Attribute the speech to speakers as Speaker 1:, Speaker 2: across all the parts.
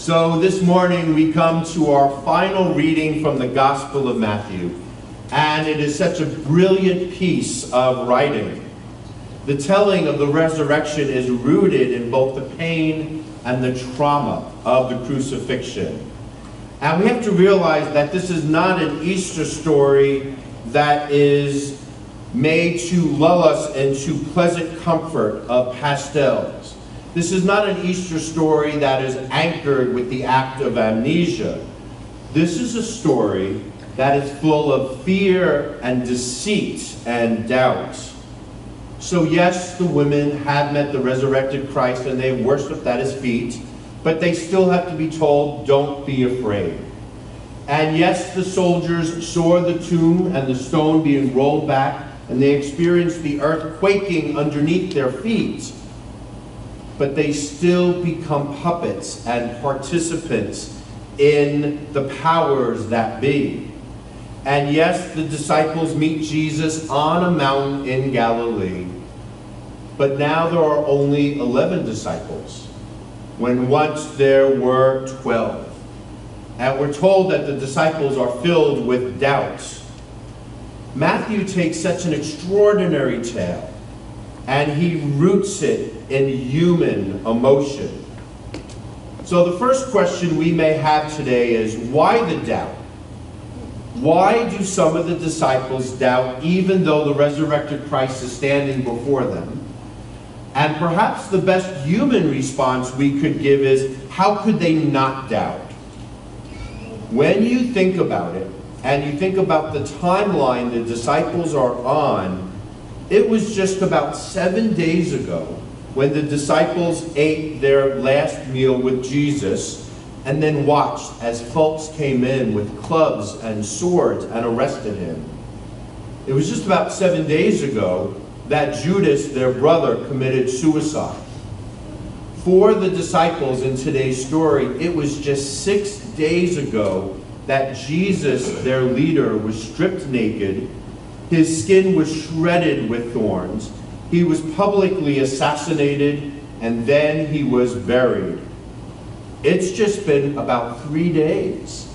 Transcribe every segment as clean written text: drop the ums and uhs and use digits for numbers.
Speaker 1: So this morning we come to our final reading from the Gospel of Matthew, and it is such a brilliant piece of writing. The telling of the resurrection is rooted in both the pain and the trauma of the crucifixion. And we have to realize that this is not an Easter story that is made to lull us into pleasant comfort of pastels. This is not an Easter story that is anchored with the act of amnesia. This is a story that is full of fear and deceit and doubt. So yes, the women have met the resurrected Christ and they worshiped at his feet, but they still have to be told, don't be afraid. And yes, the soldiers saw the tomb and the stone being rolled back, and they experienced the earth quaking underneath their feet. But they still become puppets and participants in the powers that be. And yes, the disciples meet Jesus on a mountain in Galilee. But now there are only 11 disciples, when once there were 12. And we're told that the disciples are filled with doubt. Matthew takes such an extraordinary tale, and he roots it in human emotion. So the first question we may have today is, why the doubt? Why do some of the disciples doubt even though the resurrected Christ is standing before them? And perhaps the best human response we could give is, how could they not doubt? When you think about it, and you think about the timeline the disciples are on, it was just about 7 days ago when the disciples ate their last meal with Jesus and then watched as folks came in with clubs and swords and arrested him. It was just about 7 days ago that Judas, their brother, committed suicide. For the disciples in today's story, it was just 6 days ago that Jesus, their leader, was stripped naked. His skin was shredded with thorns. He was publicly assassinated, and then he was buried. It's just been about 3 days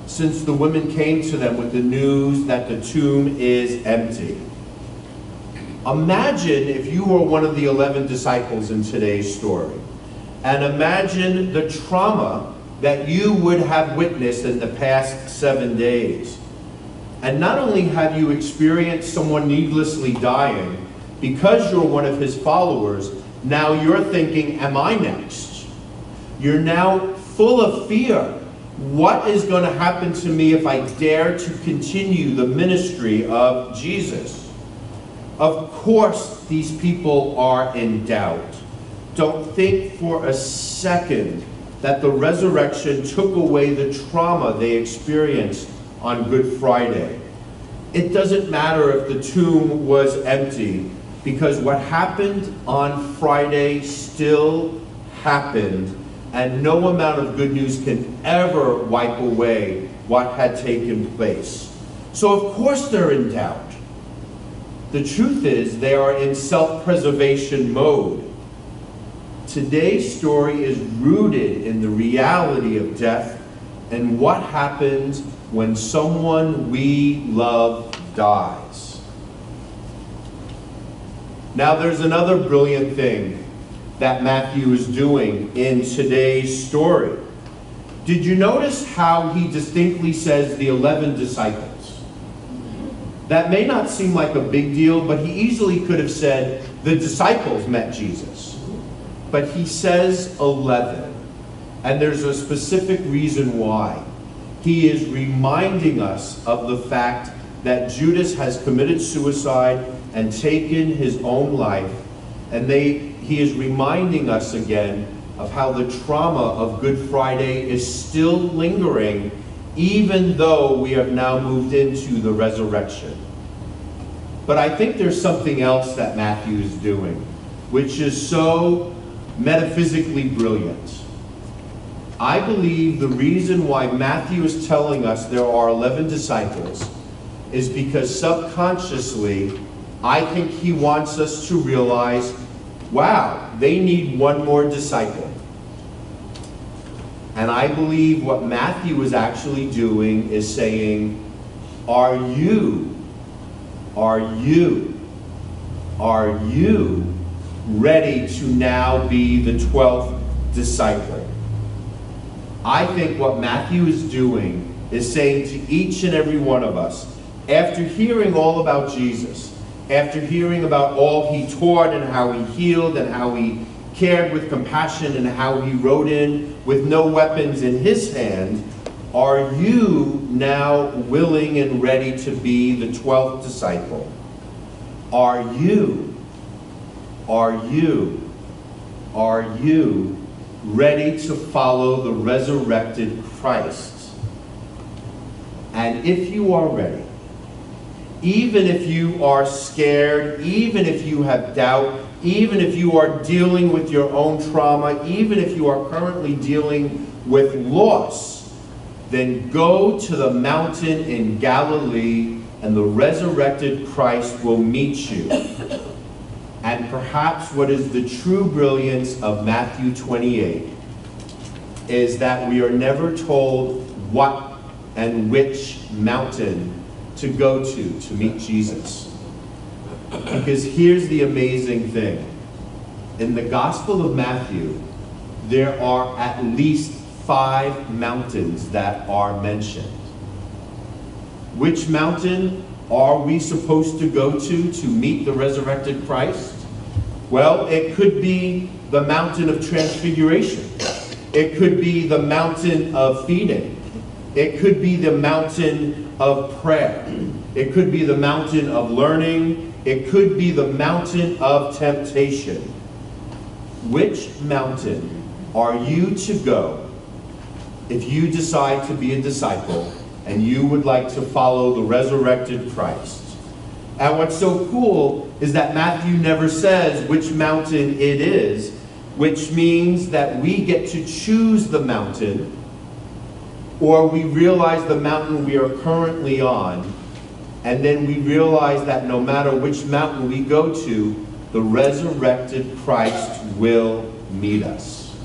Speaker 1: since the women came to them with the news that the tomb is empty. Imagine if you were one of the 11 disciples in today's story, and imagine the trauma that you would have witnessed in the past 7 days. And not only have you experienced someone needlessly dying, because you're one of his followers, now you're thinking, am I next? You're now full of fear. What is going to happen to me if I dare to continue the ministry of Jesus? Of course, these people are in doubt. Don't think for a second that the resurrection took away the trauma they experienced on Good Friday. It doesn't matter if the tomb was empty, because what happened on Friday still happened, and no amount of good news can ever wipe away what had taken place. So of course they're in doubt. The truth is they are in self-preservation mode. Today's story is rooted in the reality of death and what happens when someone we love dies. Now there's another brilliant thing that Matthew is doing in today's story. Did you notice how he distinctly says the 11 disciples? That may not seem like a big deal, but he easily could have said the disciples met Jesus. But he says 11, and there's a specific reason why. He is reminding us of the fact that Judas has committed suicide and taken his own life, and he is reminding us again of how the trauma of Good Friday is still lingering, even though we have now moved into the resurrection. But I think there's something else that Matthew is doing, which is so metaphysically brilliant. I believe the reason why Matthew is telling us there are 11 disciples is because subconsciously, I think he wants us to realize, wow, they need one more disciple. And I believe what Matthew is actually doing is saying, are you ready to now be the 12th disciple? I think what Matthew is doing is saying to each and every one of us, after hearing all about Jesus, after hearing about all he taught and how he healed and how he cared with compassion and how he rode in with no weapons in his hand, are you now willing and ready to be the 12th disciple? Are you ready to follow the resurrected Christ? And if you are ready, even if you are scared, even if you have doubt, even if you are dealing with your own trauma, even if you are currently dealing with loss, then go to the mountain in Galilee and the resurrected Christ will meet you. And perhaps what is the true brilliance of Matthew 28 is that we are never told what and which mountain to go to meet Jesus. Because here's the amazing thing. In the Gospel of Matthew, there are at least 5 mountains that are mentioned. Which mountain are we supposed to go to meet the resurrected Christ? Well, it could be the mountain of transfiguration. It could be the mountain of feeding. It could be the mountain of prayer. It could be the mountain of learning. It could be the mountain of temptation. Which mountain are you to go if you decide to be a disciple and you would like to follow the resurrected Christ? And what's so cool is that Matthew never says which mountain it is, which means that we get to choose the mountain, or we realize the mountain we are currently on, and then we realize that no matter which mountain we go to, the resurrected Christ will meet us.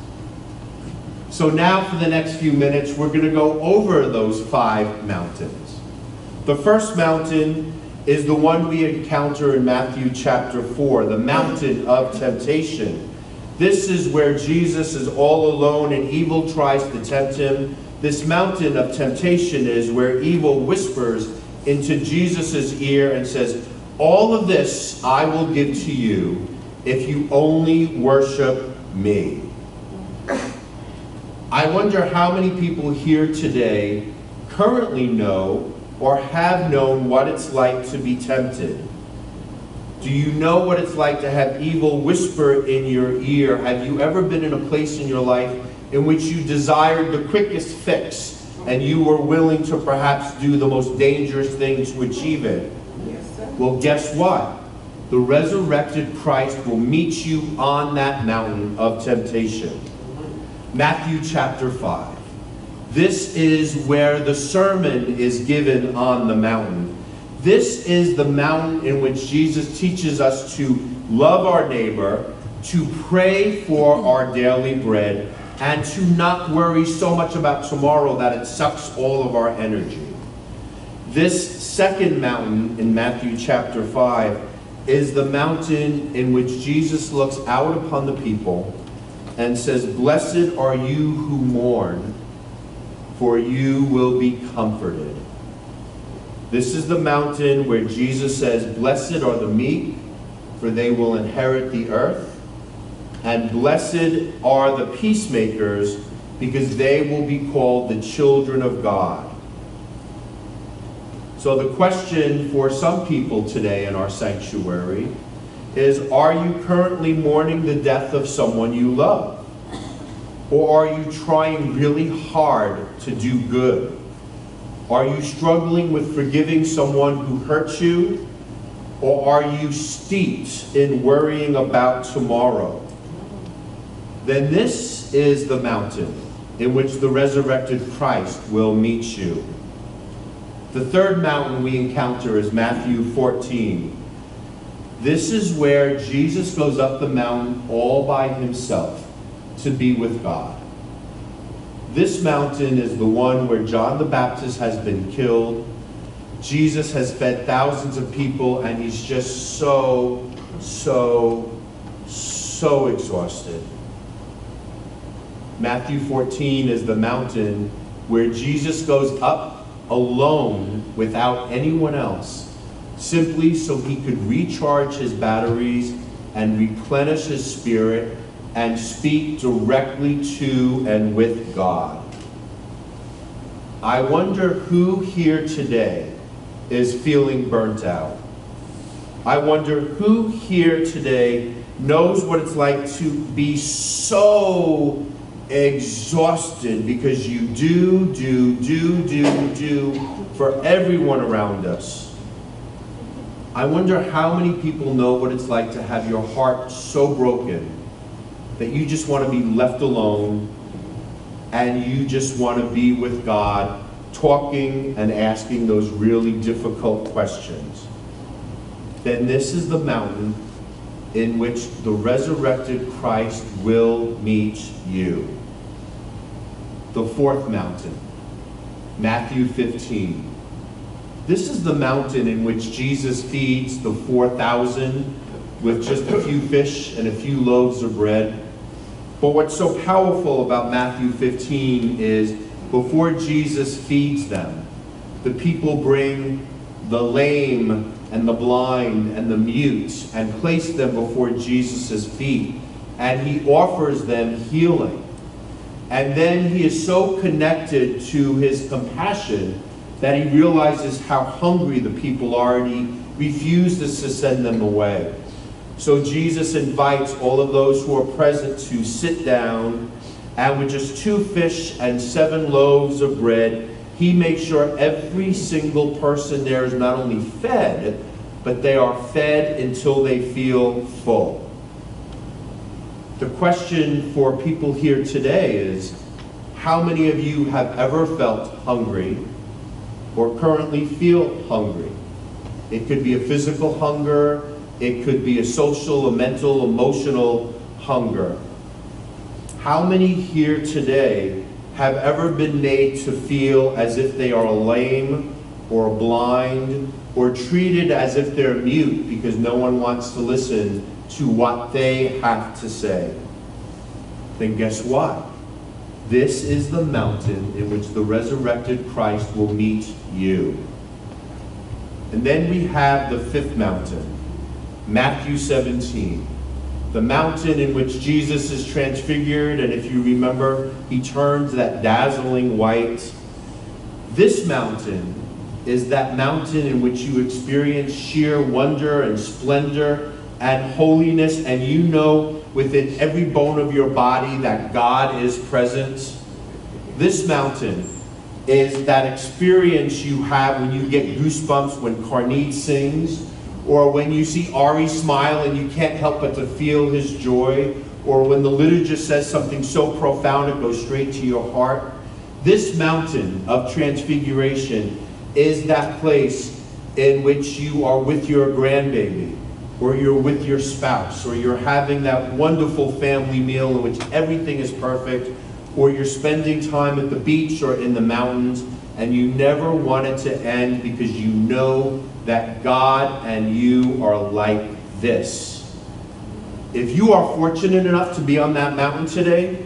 Speaker 1: So now for the next few minutes, we're going to go over those 5 mountains. The first mountain is the one we encounter in Matthew chapter 4, the mountain of temptation. This is where Jesus is all alone and evil tries to tempt him. This mountain of temptation is where evil whispers into Jesus' ear and says, all of this I will give to you if you only worship me. I wonder how many people here today currently know or have known what it's like to be tempted. Do you know what it's like to have evil whisper in your ear? Have you ever been in a place in your life in which you desired the quickest fix and you were willing to perhaps do the most dangerous thing to achieve it?
Speaker 2: Yes, sir.
Speaker 1: Well, guess what? The resurrected Christ will meet you on that mountain of temptation. Matthew chapter 5. This is where the sermon is given on the mountain. This is the mountain in which Jesus teaches us to love our neighbor, to pray for our daily bread, and to not worry so much about tomorrow that it sucks all of our energy. This second mountain in Matthew chapter 5 is the mountain in which Jesus looks out upon the people and says, "Blessed are you who mourn, for you will be comforted." This is the mountain where Jesus says, "Blessed are the meek, for they will inherit the earth. And blessed are the peacemakers, because they will be called the children of God." So the question for some people today in our sanctuary is, are you currently mourning the death of someone you love? Or are you trying really hard to do good? Are you struggling with forgiving someone who hurt you? Or are you steeped in worrying about tomorrow? Then this is the mountain in which the resurrected Christ will meet you. The third mountain we encounter is Matthew 14. This is where Jesus goes up the mountain all by himself to be with God. This mountain is the one where John the Baptist has been killed. Jesus has fed thousands of people, and he's just so exhausted. Matthew 14 is the mountain where Jesus goes up alone without anyone else, simply so he could recharge his batteries and replenish his spirit and speak directly to and with God. I wonder who here today is feeling burnt out. I wonder who here today knows what it's like to be so exhausted because you do for everyone around us. I wonder how many people know what it's like to have your heart so broken that you just want to be left alone and you just want to be with God, talking and asking those really difficult questions. Then this is the mountain in which the resurrected Christ will meet you. The fourth mountain, Matthew 15. This is the mountain in which Jesus feeds the 4,000 with just a few fish and a few loaves of bread. But what's so powerful about Matthew 15 is before Jesus feeds them, the people bring the lame and the blind and the mute and place them before Jesus' feet. And he offers them healing. And then he is so connected to his compassion that he realizes how hungry the people are, and he refuses to send them away. So Jesus invites all of those who are present to sit down, and with just 2 fish and 7 loaves of bread, he makes sure every single person there is not only fed, but they are fed until they feel full. The question for people here today is, how many of you have ever felt hungry or currently feel hungry? It could be a physical hunger, it could be a social, a mental, emotional hunger. How many here today have ever been made to feel as if they are lame or blind or treated as if they're mute because no one wants to listen to what they have to say? Then guess what? This is the mountain in which the resurrected Christ will meet you. And then we have the fifth mountain, Matthew 17. The mountain in which Jesus is transfigured, and if you remember, he turns that dazzling white. This mountain is that mountain in which you experience sheer wonder and splendor and holiness, and you know within every bone of your body that God is present. This mountain is that experience you have when you get goosebumps when Carnede sings, or when you see Ari smile and you can't help but to feel his joy, or when the liturgist says something so profound it goes straight to your heart. This mountain of transfiguration is that place in which you are with your grandbaby, or you're with your spouse, or you're having that wonderful family meal in which everything is perfect, or you're spending time at the beach or in the mountains, and you never want it to end because you know that God and you are like this. If you are fortunate enough to be on that mountain today,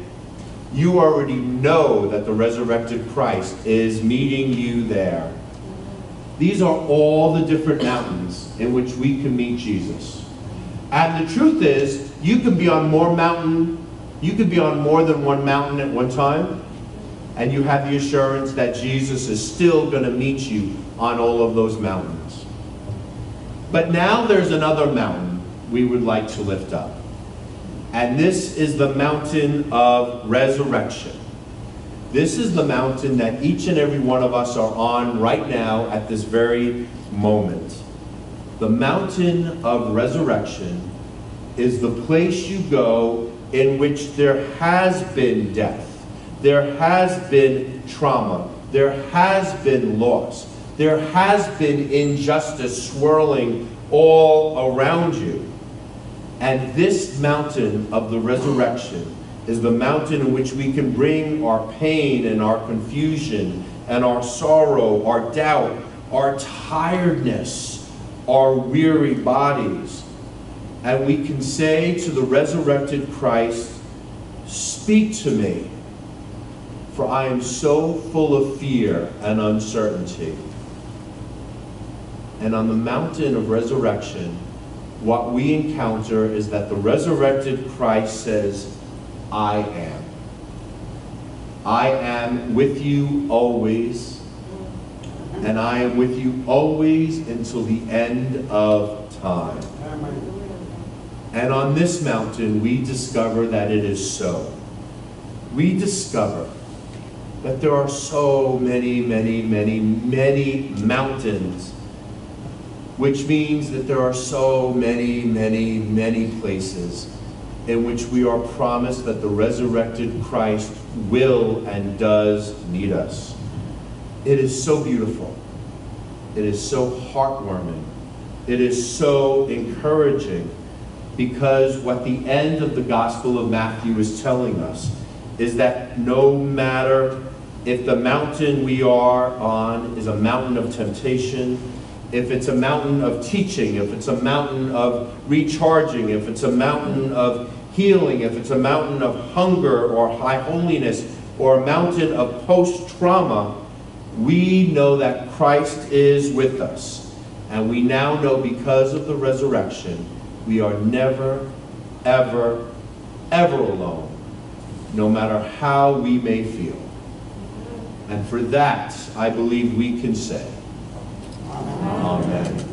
Speaker 1: you already know that the resurrected Christ is meeting you there. These are all the different mountains in which we can meet Jesus. And the truth is, you can be on more than one mountain at one time, and you have the assurance that Jesus is still going to meet you on all of those mountains. But now there's another mountain we would like to lift up. And this is the mountain of resurrection. This is the mountain that each and every one of us are on right now at this very moment. The mountain of resurrection is the place you go in which there has been death, there has been trauma, there has been loss, there has been injustice swirling all around you. And this mountain of the resurrection is the mountain in which we can bring our pain and our confusion and our sorrow, our doubt, our tiredness, our weary bodies. And we can say to the resurrected Christ, "Speak to me, for I am so full of fear and uncertainty." And on the mountain of resurrection, what we encounter is that the resurrected Christ says, "I am. I am with you always, and I am with you always until the end of time." And on this mountain, we discover that it is so. We discover that there are so many, many, many, many mountains, which means that there are so many, many, many places in which we are promised that the resurrected Christ will and does meet us. It is so beautiful. It is so heartwarming. It is so encouraging, because what the end of the Gospel of Matthew is telling us is that no matter if the mountain we are on is a mountain of temptation, if it's a mountain of teaching, if it's a mountain of recharging, if it's a mountain of healing, if it's a mountain of hunger or high holiness, or a mountain of post-trauma, we know that Christ is with us. And we now know, because of the resurrection, we are never, ever, ever alone, no matter how we may feel. And for that, I believe we can say, Amen.